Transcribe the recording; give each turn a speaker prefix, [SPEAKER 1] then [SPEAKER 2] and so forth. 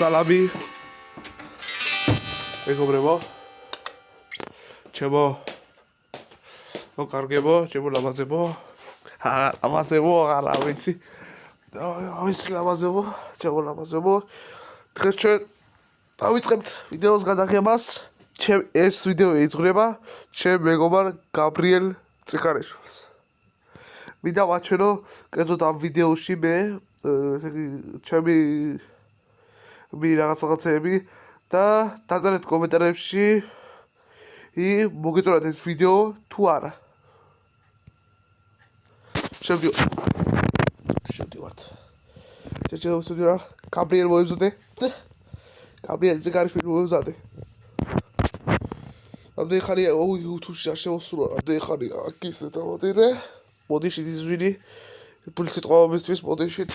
[SPEAKER 1] სალამი მეგობრებო ჩემო კარგებო ჩემო ლამაზებო ლამაზებო არა ვიცი ლამაზებო ჩემო ლამაზებო დღეს ჩვენ დავიწყებთ ვიდეოს გადაღებას ეს ვიდეო იწვრება ჩემ მეგობარ გაბრიელ წიქარიშვილს მინდა ვაჩვენო კერძოდ ამ ვიდეოში მე ესე იგი ჩემი რაღაცები და დაწერეთ კომენტარებში მოგეწონათ ეს ვიდეო თუ არა შევდივართ შეჭერა გაბრიელ მოემზადე გაბრიელ წიქარიშვილი მოემზადე ამდენი ხანია YouTube-ში არ შევასრულა ამდენი ხანია აქ ისე დავადირე მოდიშით იზვინი ფულსით ყოველთვის მოდიშით